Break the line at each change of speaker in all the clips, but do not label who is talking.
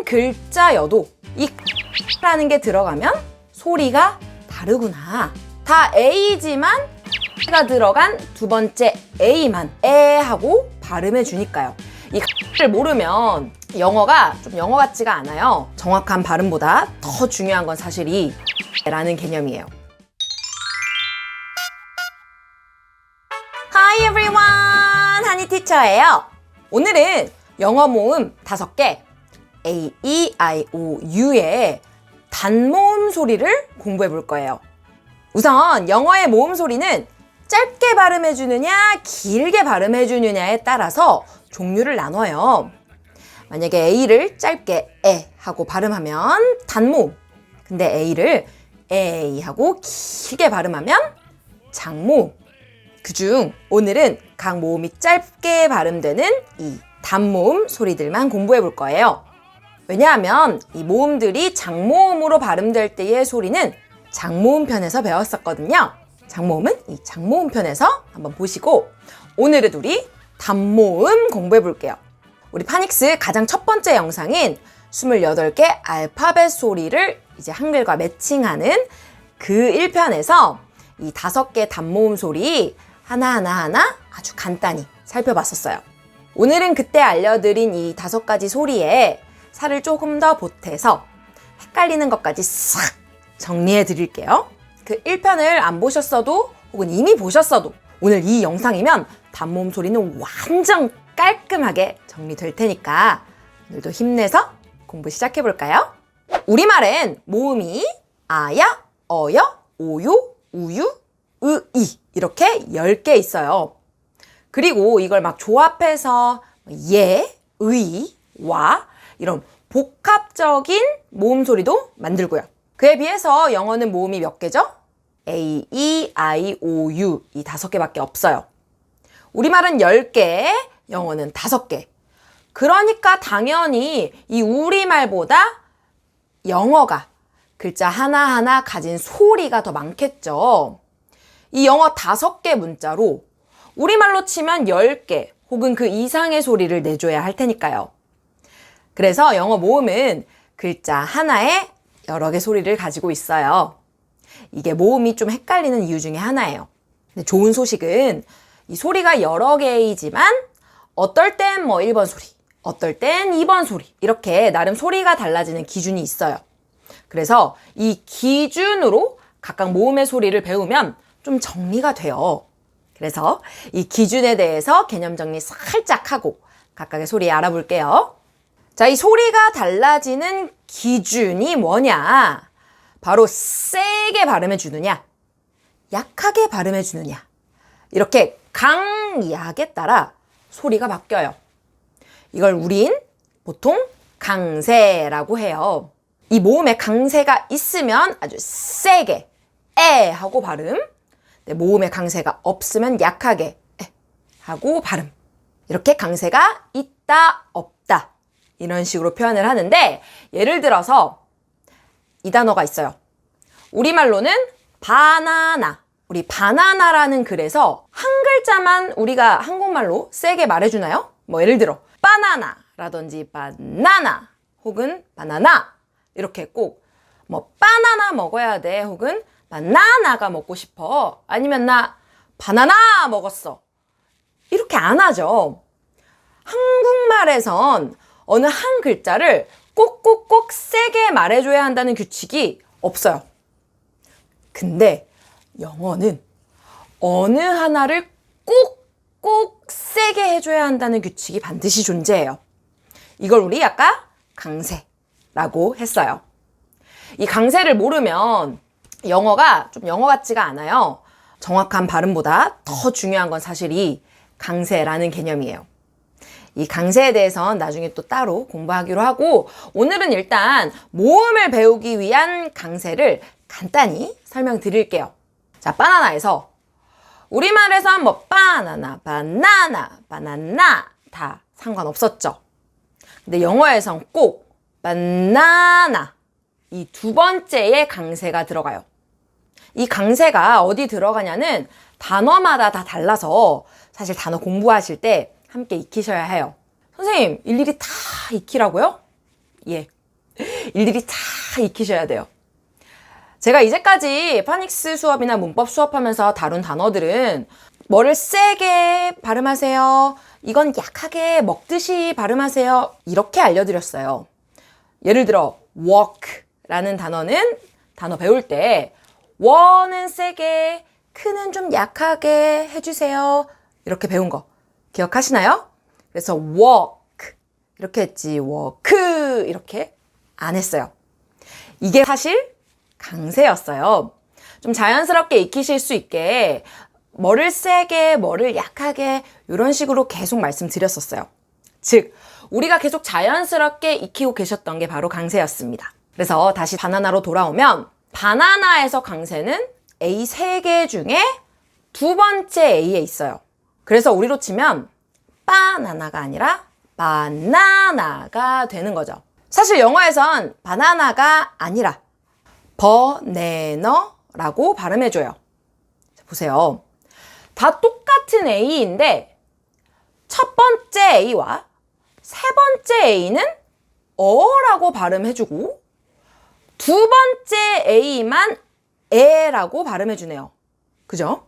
글자여도 이 라는 게 들어가면 소리가 다르구나. 다 A지만 가 들어간 두 번째 A만 에 하고 발음해 주니까요. 이 를 모르면 영어가 좀 영어 같지가 않아요. 정확한 발음보다 더 중요한 건 사실 이 라는 개념이에요. Hi everyone! 하니 티처예요. 오늘은 영어 모음 5개 A, E, I, O, U의 단모음 소리를 공부해 볼 거예요. 우선 영어의 모음 소리는 짧게 발음해 주느냐 길게 발음해 주느냐에 따라서 종류를 나눠요. 만약에 A를 짧게 에 하고 발음하면 단모음, 근데 A를 에이 하고 길게 발음하면 장모음. 그중 오늘은 각 모음이 짧게 발음되는 이 단모음 소리들만 공부해 볼 거예요. 왜냐하면 이 모음들이 장모음으로 발음될 때의 소리는 장모음 편에서 배웠었거든요. 장모음은 이 장모음 편에서 한번 보시고 오늘은 우리 단모음 공부해 볼게요. 우리 파닉스 가장 첫 번째 영상인 28개 알파벳 소리를 이제 한글과 매칭하는 그 1편에서 이 5개 단모음 소리 하나하나 아주 간단히 살펴봤었어요. 오늘은 그때 알려드린 이 5가지 소리에 살을 조금 더 보태서 헷갈리는 것까지 싹 정리해 드릴게요. 그 1편을 안 보셨어도 혹은 이미 보셨어도 오늘 이 영상이면 단모음 소리는 완전 깔끔하게 정리될 테니까 오늘도 힘내서 공부 시작해 볼까요? 우리말엔 모음이 아야, 어여, 오요, 우유, 으이 이렇게 10개 있어요. 그리고 이걸 막 조합해서 예, 의, 와 이런 복합적인 모음 소리도 만들고요. 그에 비해서 영어는 모음이 몇 개죠? A, E, I, O, U 이 5개밖에 없어요. 우리말은 10개, 영어는 5개. 그러니까 당연히 이 우리말보다 영어가 글자 하나하나 가진 소리가 더 많겠죠. 이 영어 5개 문자로 우리말로 치면 10개 혹은 그 이상의 소리를 내줘야 할 테니까요. 그래서 영어 모음은 글자 하나에 여러 개 소리를 가지고 있어요. 이게 모음이 좀 헷갈리는 이유 중에 하나예요. 근데 좋은 소식은 이 소리가 여러 개이지만 어떨 땐 뭐 1번 소리, 어떨 땐 2번 소리 이렇게 나름 소리가 달라지는 기준이 있어요. 그래서 이 기준으로 각각 모음의 소리를 배우면 좀 정리가 돼요. 그래서 이 기준에 대해서 개념 정리 살짝 하고 각각의 소리 알아볼게요. 자, 이 소리가 달라지는 기준이 뭐냐? 바로 세게 발음해 주느냐, 약하게 발음해 주느냐. 이렇게 강약에 따라 소리가 바뀌어요. 이걸 우린 보통 강세라고 해요. 이 모음에 강세가 있으면 아주 세게 에 하고 발음, 모음에 강세가 없으면 약하게 에 하고 발음. 이렇게 강세가 있다, 없다 이런 식으로 표현을 하는데 예를 들어서 이 단어가 있어요. 우리말로는 바나나. 우리 바나나라는 글에서 한 글자만 우리가 한국말로 세게 말해주나요? 뭐 예를 들어 바나나라든지 바나나 혹은 바나나 이렇게 꼭 뭐 바나나 먹어야 돼 혹은 바나나가 먹고 싶어 아니면 나 바나나 먹었어 이렇게 안 하죠. 한국말에선 어느 한 글자를 꼭꼭꼭 세게 말해줘야 한다는 규칙이 없어요. 근데 영어는 어느 하나를 꼭꼭 세게 해줘야 한다는 규칙이 반드시 존재해요. 이걸 우리 아까 강세라고 했어요. 이 강세를 모르면 영어가 좀 영어 같지가 않아요. 정확한 발음보다 더 중요한 건 사실 이 강세라는 개념이에요. 이 강세에 대해서는 나중에 또 따로 공부하기로 하고 오늘은 일단 모음을 배우기 위한 강세를 간단히 설명드릴게요. 자, 바나나에서 우리말에서 뭐 바나나, 바나나, 바나나 다 상관없었죠. 근데 영어에선 꼭 바나나 이 두 번째의 강세가 들어가요. 이 강세가 어디 들어가냐는 단어마다 다 달라서 사실 단어 공부하실 때 함께 익히셔야 해요. 선생님, 일일이 다 익히라고요? 예, 일일이 다 익히셔야 돼요. 제가 이제까지 파닉스 수업이나 문법 수업하면서 다룬 단어들은 뭐를 세게 발음하세요. 이건 약하게 먹듯이 발음하세요. 이렇게 알려드렸어요. 예를 들어 walk라는 단어는 단어 배울 때 워는 세게, 크는 좀 약하게 해주세요. 이렇게 배운 거 기억하시나요? 그래서 walk 이렇게 했지 walk 이렇게 안 했어요. 이게 사실 강세였어요. 좀 자연스럽게 익히실 수 있게 뭐를 세게, 뭐를 약하게 이런 식으로 계속 말씀드렸었어요. 즉, 우리가 계속 자연스럽게 익히고 계셨던 게 바로 강세였습니다. 그래서 다시 바나나로 돌아오면 바나나에서 강세는 A 3개 중에 두 번째 A에 있어요. 그래서 우리로 치면 바나나가 아니라 바나나가 되는 거죠. 사실 영어에선 바나나가 아니라 버네너라고 발음해줘요. 보세요. 다 똑같은 A인데 첫 번째 A와 세 번째 A는 어라고 발음해주고 두 번째 A만 에라고 발음해주네요. 그죠?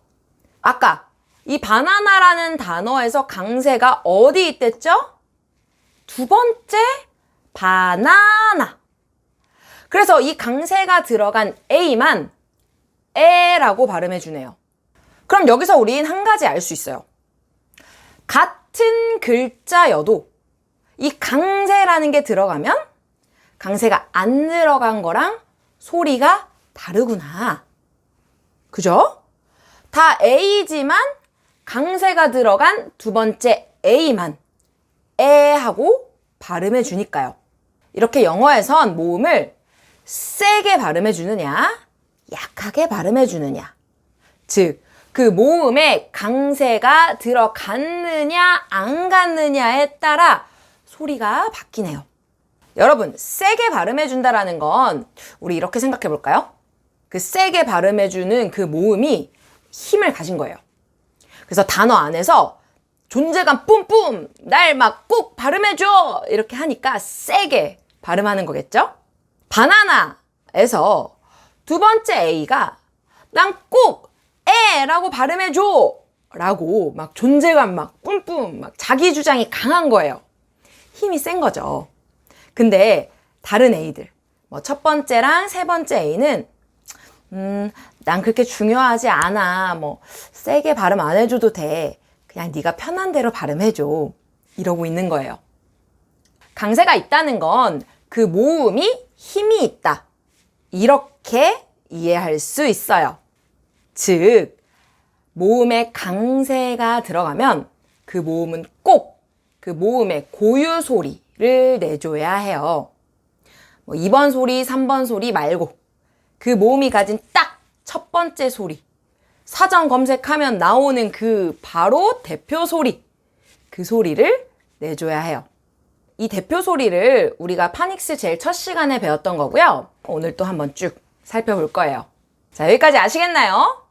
아까 이 바나나라는 단어에서 강세가 어디 있댔죠? 두 번째 바나나. 그래서 이 강세가 들어간 A만 에라고 발음해주네요. 그럼 여기서 우린 한 가지 알 수 있어요. 같은 글자여도 이 강세라는 게 들어가면 강세가 안 들어간 거랑 소리가 다르구나. 그죠? 다 A지만 강세가 들어간 두 번째 A만 에 하고 발음해 주니까요. 이렇게 영어에선 모음을 세게 발음해 주느냐, 약하게 발음해 주느냐. 즉, 그 모음에 강세가 들어갔느냐, 안 갔느냐에 따라 소리가 바뀌네요. 여러분, 세게 발음해 준다라는 건 우리 이렇게 생각해 볼까요? 그 세게 발음해 주는 그 모음이 힘을 가진 거예요. 그래서 단어 안에서 존재감 뿜뿜, 날 막 꼭 발음해줘! 이렇게 하니까 세게 발음하는 거겠죠? 바나나에서 두 번째 A가 난 꼭 에라고 발음해줘! 라고 막 존재감 막 뿜뿜, 막 자기 주장이 강한 거예요. 힘이 센 거죠. 근데 다른 A들, 뭐 첫 번째랑 세 번째 A는 난 그렇게 중요하지 않아. 뭐 세게 발음 안 해줘도 돼. 그냥 네가 편한 대로 발음해줘. 이러고 있는 거예요. 강세가 있다는 건 그 모음이 힘이 있다. 이렇게 이해할 수 있어요. 즉, 모음에 강세가 들어가면 그 모음은 꼭 그 모음의 고유 소리를 내줘야 해요. 뭐 2번 소리, 3번 소리 말고 그 모음이 가진 딱 첫 번째 소리, 사전 검색하면 나오는 그 바로 대표 소리, 그 소리를 내줘야 해요. 이 대표 소리를 우리가 파닉스 제일 첫 시간에 배웠던 거고요. 오늘 또 한번 쭉 살펴볼 거예요. 자, 여기까지 아시겠나요?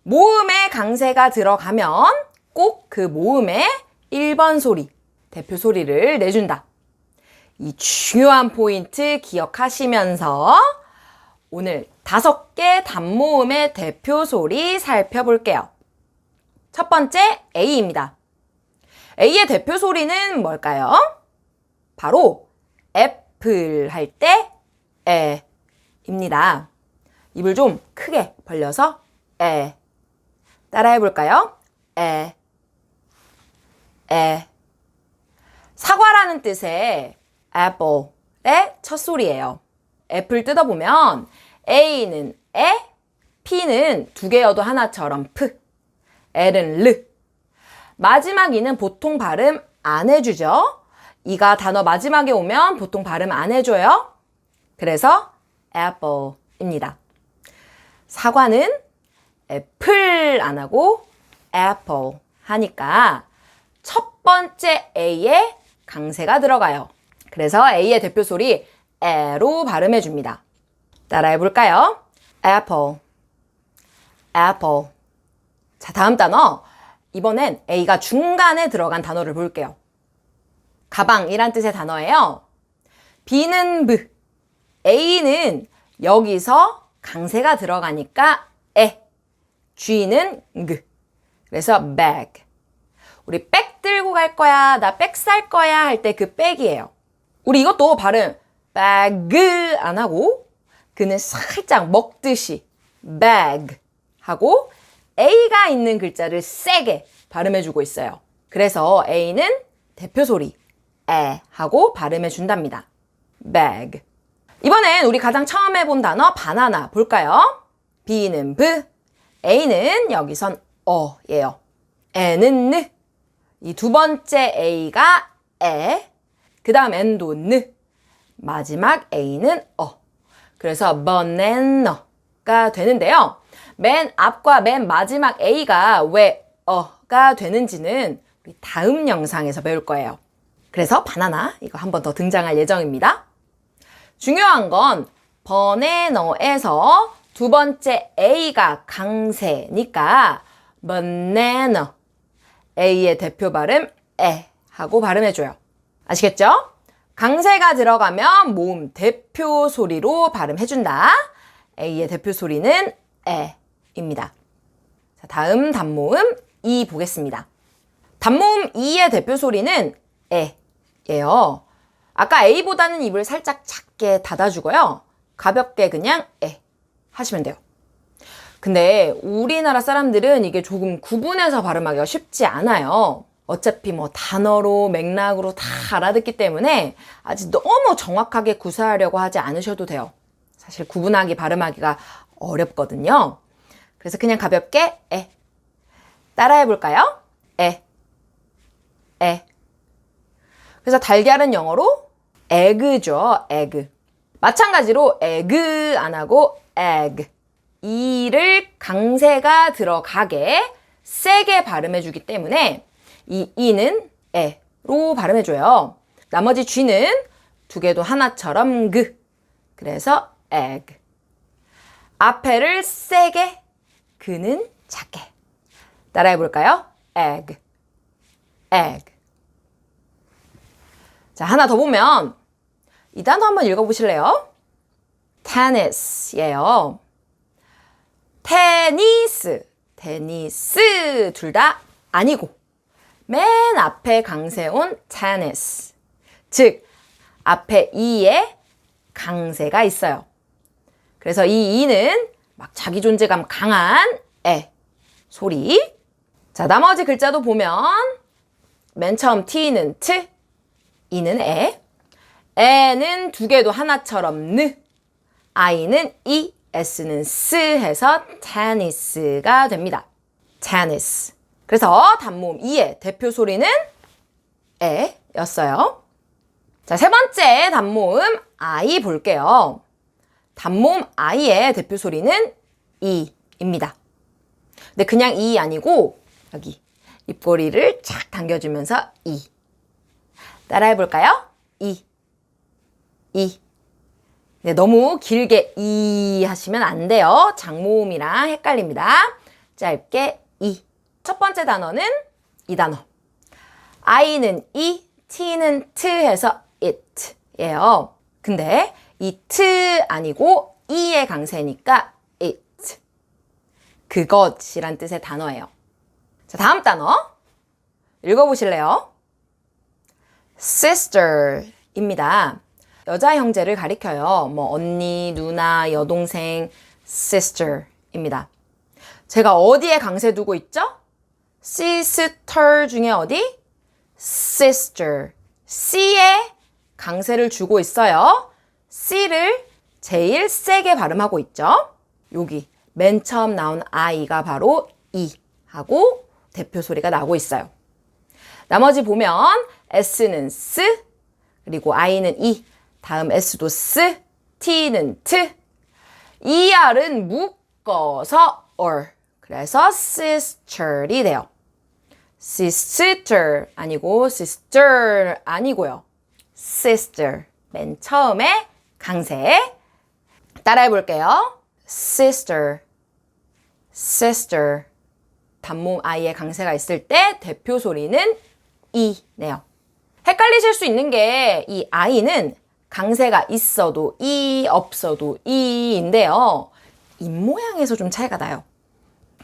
모음에 강세가 들어가면 꼭 그 모음의 1번 소리, 대표 소리를 내준다. 이 중요한 포인트 기억하시면서 오늘 5개 단모음의 대표 소리 살펴볼게요. 첫 번째 A입니다. A의 대표 소리는 뭘까요? 바로 애플 할 때 에입니다. 입을 좀 크게 벌려서 에. 따라해 볼까요? 에. 사과라는 뜻의 apple의 첫 소리예요. 애플 뜯어보면 A는 에, P는 두 개여도 하나처럼 프, L은 르. 마지막 이는 보통 발음 안 해주죠. 이가 단어 마지막에 오면 보통 발음 안 해줘요. 그래서 apple입니다. 사과는 애플 안 하고 apple 하니까 첫 번째 A에 강세가 들어가요. 그래서 A의 대표 소리 에로 발음해 줍니다. 따라해 볼까요? apple, apple. 자, 다음 단어. 이번엔 A가 중간에 들어간 단어를 볼게요. 가방이란 뜻의 단어예요. B는 브, A는 여기서 강세가 들어가니까 에, G는 그. 그래서 bag. 우리 백 들고 갈 거야, 나 백 살 거야 할 때 그 백이에요. 우리 이것도 발음 bag 안 하고 그는 살짝 먹듯이 bag 하고 A가 있는 글자를 세게 발음해주고 있어요. 그래서 A는 대표 소리 에 하고 발음해 준답니다. bag. 이번엔 우리 가장 처음 해본 단어 바나나 볼까요? B는 B, A는 여기선 어예요. N은 느. 이 두 번째 A가 에, 그 다음 N도 느, 마지막 A는 어. 그래서 banana가 되는데요. 맨 앞과 맨 마지막 A가 왜 어가 되는지는 우리 다음 영상에서 배울 거예요. 그래서 바나나 이거 한 번 더 등장할 예정입니다. 중요한 건 bana나에서 두 번째 A가 강세니까 banana A의 대표 발음 에 하고 발음해줘요. 아시겠죠? 강세가 들어가면 모음 대표 소리로 발음해준다. A의 대표 소리는 에입니다. 자, 다음 단모음 이 보겠습니다. 단모음 이의 대표 소리는 에예요. 아까 A보다는 입을 살짝 작게 닫아주고요. 가볍게 그냥 에 하시면 돼요. 근데 우리나라 사람들은 이게 조금 구분해서 발음하기가 쉽지 않아요. 어차피 뭐 단어로 맥락으로 다 알아듣기 때문에 아직 너무 정확하게 구사하려고 하지 않으셔도 돼요. 사실 구분하기 발음하기가 어렵거든요. 그래서 그냥 가볍게 에 따라해 볼까요? 에. 그래서 달걀은 영어로 egg죠. egg. 마찬가지로 egg 안 하고 egg. 이를 강세가 들어가게 세게 발음해주기 때문에 이 이는 에로 발음해줘요. 나머지 G는 두 개도 하나처럼 그. 그래서 egg. 앞에를 세게, 그는 작게. 따라해볼까요? egg. 자, 하나 더 보면 이 단어 한번 읽어보실래요? tennis예요. 테니스 둘 다 아니고 맨 앞에 강세 온 tennis. 즉 앞에 이에 강세가 있어요. 그래서 이 이는 막 자기 존재감 강한 에 소리. 자, 나머지 글자도 보면 맨 처음 T는 트, 이는 에는 두 개도 하나처럼 느, I는 이, S는 스 해서 테니스가 됩니다. 테니스. 그래서 단모음 이의 대표 소리는 에였어요. 자, 세 번째 단모음 I 볼게요. 단모음 I의 대표 소리는 이입니다. 근데 그냥 이 아니고 여기 입꼬리를 착 당겨주면서 이. 따라해 볼까요? 이. 네, 너무 길게 이 하시면 안 돼요. 장모음이랑 헷갈립니다. 짧게 이. 첫 번째 단어는 이 단어. I는 이, T는 트 해서 it예요. 근데 이 트 아니고 이의 강세니까 it. 그것이란 뜻의 단어예요. 자, 다음 단어 읽어보실래요? sister입니다. 여자 형제를 가리켜요. 뭐 언니, 누나, 여동생, sister입니다. 제가 어디에 강세 두고 있죠? sister 중에 어디? sister. C에 강세를 주고 있어요. C를 제일 세게 발음하고 있죠. 여기 맨 처음 나온 I가 바로 이 하고 대표 소리가 나고 있어요. 나머지 보면 S는 스, 그리고 I는 이, 다음 S도 스, T는 트, ER은 묶어서 or. 그래서 sister이 돼요. sister 아니고 sister 아니고요. sister. 맨 처음에 강세. 따라해 볼게요. sister. 단모음 I에 강세가 있을 때 대표 소리는 이네요. 헷갈리실 수 있는 게 이 I는 강세가 있어도 이, 없어도 이인데요. 입모양에서 좀 차이가 나요.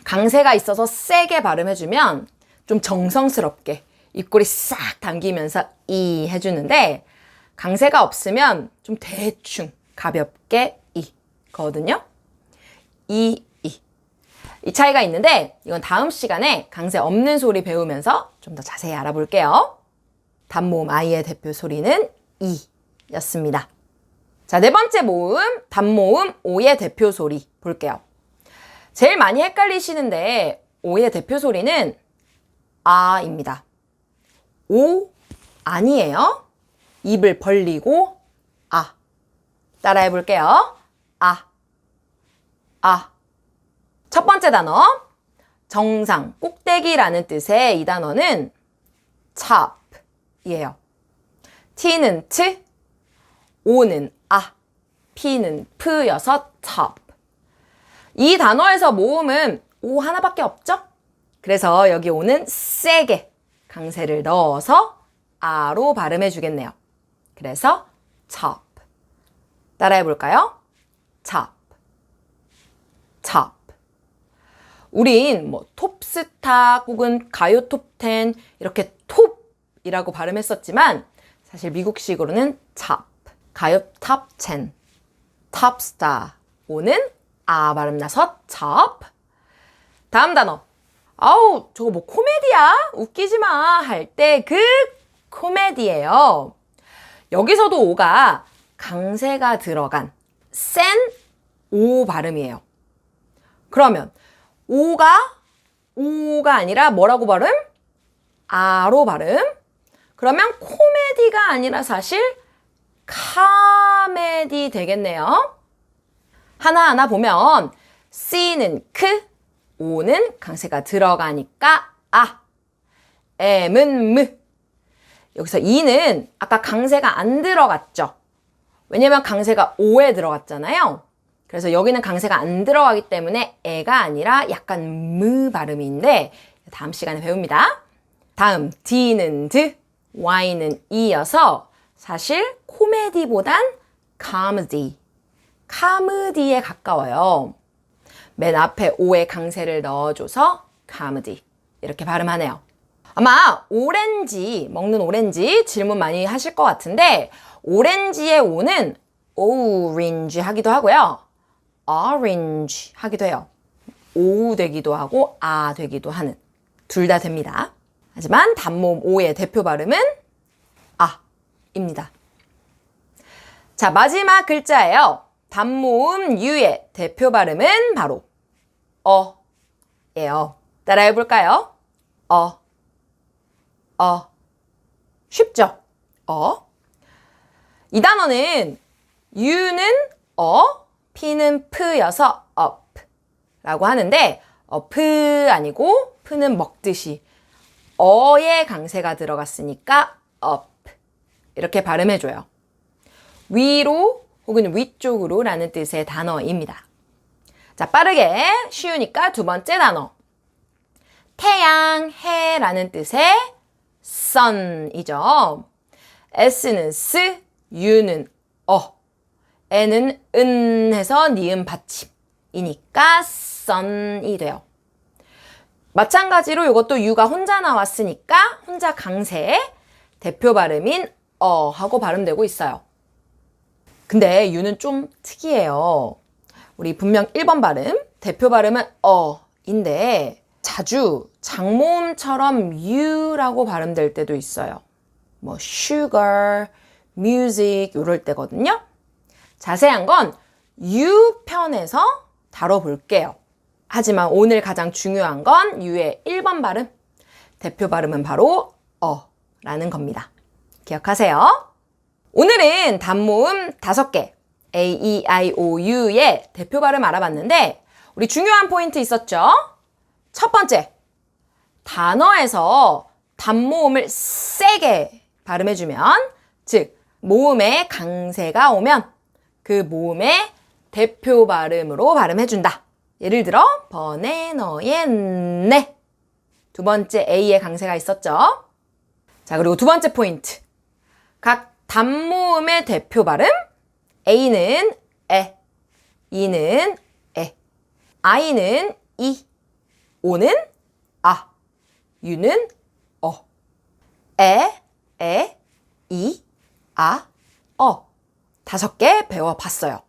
강세가 있어서 세게 발음해주면 좀 정성스럽게 입꼬리 싹 당기면서 이 해주는데 강세가 없으면 좀 대충 가볍게 이거든요. 이 차이가 있는데 이건 다음 시간에 강세 없는 소리 배우면서 좀 더 자세히 알아볼게요. 단모음 I의 대표 소리는 이 였습니다. 자, 네 번째 모음 단모음 O의 대표 소리 볼게요. 제일 많이 헷갈리시는데 O의 대표 소리는 아입니다. 오 아니에요. 입을 벌리고 아. 따라해 볼게요. 아. 첫 번째 단어 정상, 꼭대기라는 뜻의 이 단어는 top이에요. T는 T, O는 아, P는 P여서 top. 이 단어에서 모음은 O 하나밖에 없죠? 그래서 여기 O는 세게 강세를 넣어서 아로 발음해 주겠네요. 그래서 top. 따라해 볼까요? top. 우린 뭐 톱스타 혹은 가요 톱10 이렇게 톱이라고 발음했었지만 사실 미국식으로는 top. 가요 탑10, 톱스타. 오는 아 발음 나서 top. 다음 단어. 아우 저거 뭐 코미디야? 웃기지 마 할 때 그 코미디예요. 여기서도 오가 강세가 들어간 센 오 발음이에요. 그러면 오가 아니라 뭐라고 발음? 아로 발음. 그러면 코미디가 아니라 사실 카메디 되겠네요. 하나하나 보면 C는 크, O는 강세가 들어가니까 아, M은 무. 여기서 E는 아까 강세가 안 들어갔죠. 왜냐면 강세가 O에 들어갔잖아요. 그래서 여기는 강세가 안 들어가기 때문에 에가 아니라 약간 무 발음인데 다음 시간에 배웁니다. 다음 D는 드, Y는 이여서 사실 코미디보단 카무디에 가까워요. 맨 앞에 O에 강세를 넣어줘서 카무디 이렇게 발음하네요. 아마 오렌지, 먹는 오렌지 질문 많이 하실 것 같은데 오렌지의 O는 오렌지 하기도 하고요. orange 하기도 해요. 오 되기도 하고 아 되기도 하는 둘 다 됩니다. 하지만 단모음 O의 대표 발음은 아입니다. 자, 마지막 글자예요. 단모음 U의 대표 발음은 바로 어예요. 따라해 볼까요? 쉽죠? 이 단어는 U는 P는 P여서 up 라고 하는데 up 아니고 P는 먹듯이 어의 강세가 들어갔으니까 up 이렇게 발음해줘요. 위로 혹은 위쪽으로 라는 뜻의 단어입니다. 자, 빠르게 쉬우니까 두 번째 단어 태양, 해라는 뜻의 sun이죠. S는 S, U는 N은 은 해서 니은 받침이니까 sun이 돼요. 마찬가지로 이것도 U가 혼자 나왔으니까 혼자 강세 대표 발음인 하고 발음되고 있어요. 근데 U는 좀 특이해요. 우리 분명 1번 발음, 대표 발음은 인데 자주 장모음처럼 U라고 발음될 때도 있어요. 뭐 sugar, music 이럴 때거든요. 자세한 건 U 편에서 다뤄볼게요. 하지만 오늘 가장 중요한 건 U의 1번 발음, 대표 발음은 바로 라는 겁니다. 기억하세요. 오늘은 단모음 5개 A, E, I, O, U의 대표 발음 알아봤는데 우리 중요한 포인트 있었죠? 첫 번째, 단어에서 단모음을 세게 발음해주면 즉 모음에 강세가 오면 그 모음의 대표 발음으로 발음해준다. 예를 들어 버네너의 네. 두 번째 A의 강세가 있었죠. 자, 그리고 두 번째 포인트. 각 단모음의 대표 발음 A는 에, E는 에, I는 이, O는 아, U는 어. 에, 이, 아, 어. 5개 배워봤어요.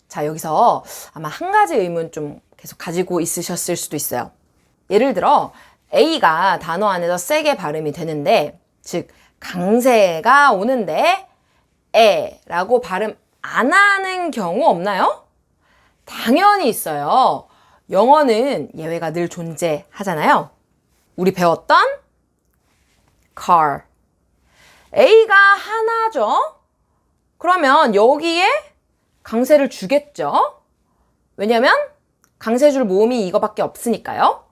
자, 여기서 아마 한 가지 의문 좀 계속 가지고 있으셨을 수도 있어요. 예를 들어 A가 단어 안에서 세게 발음이 되는데, 즉 강세가 오는데 에라고 발음 안 하는 경우 없나요? 당연히 있어요. 영어는 예외가 늘 존재하잖아요. 우리 배웠던 car. A가 하나죠? 그러면 여기에 강세를 주겠죠? 왜냐면 강세 줄 모음이 이거밖에 없으니까요.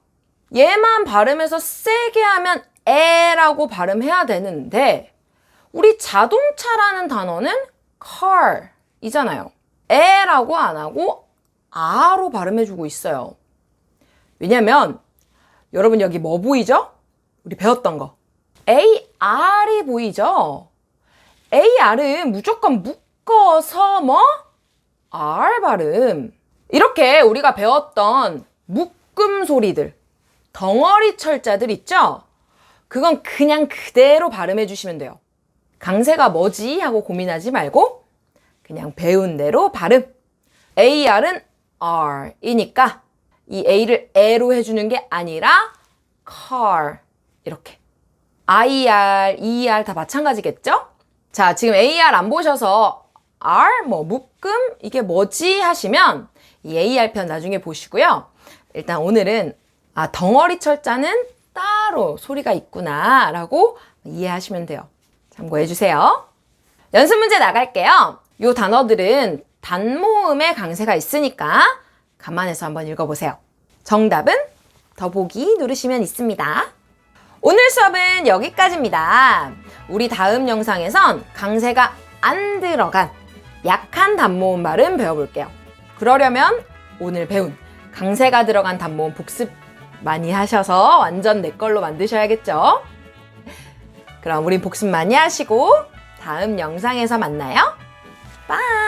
얘만 발음해서 세게 하면 에라고 발음해야 되는데, 우리 자동차라는 단어는 car 이잖아요. 에라고 안 하고 아로 발음해주고 있어요. 왜냐면 여러분 여기 뭐 보이죠? 우리 배웠던 거 AR이 보이죠? AR은 무조건 묶어서 뭐? R 발음. 이렇게 우리가 배웠던 묶음 소리들, 덩어리 철자들 있죠? 그건 그냥 그대로 발음해 주시면 돼요. 강세가 뭐지? 하고 고민하지 말고 그냥 배운 대로 발음. AR은 R이니까 이 A를 A로 해주는 게 아니라 car 이렇게. IR, ER 다 마찬가지겠죠? 자, 지금 AR 안 보셔서 R, 묶음? 이게 뭐지? 하시면 이 AR 편 나중에 보시고요. 일단 오늘은 덩어리 철자는 따로 소리가 있구나 라고 이해하시면 돼요. 참고해 주세요. 연습 문제 나갈게요. 이 단어들은 단모음의 강세가 있으니까 감안해서 한번 읽어보세요. 정답은 더보기 누르시면 있습니다. 오늘 수업은 여기까지입니다. 우리 다음 영상에선 강세가 안 들어간 약한 단모음 발음 배워볼게요. 그러려면 오늘 배운 강세가 들어간 단모음 복습 많이 하셔서 완전 내 걸로 만드셔야겠죠? 그럼 우린 복습 많이 하시고 다음 영상에서 만나요. 빠이!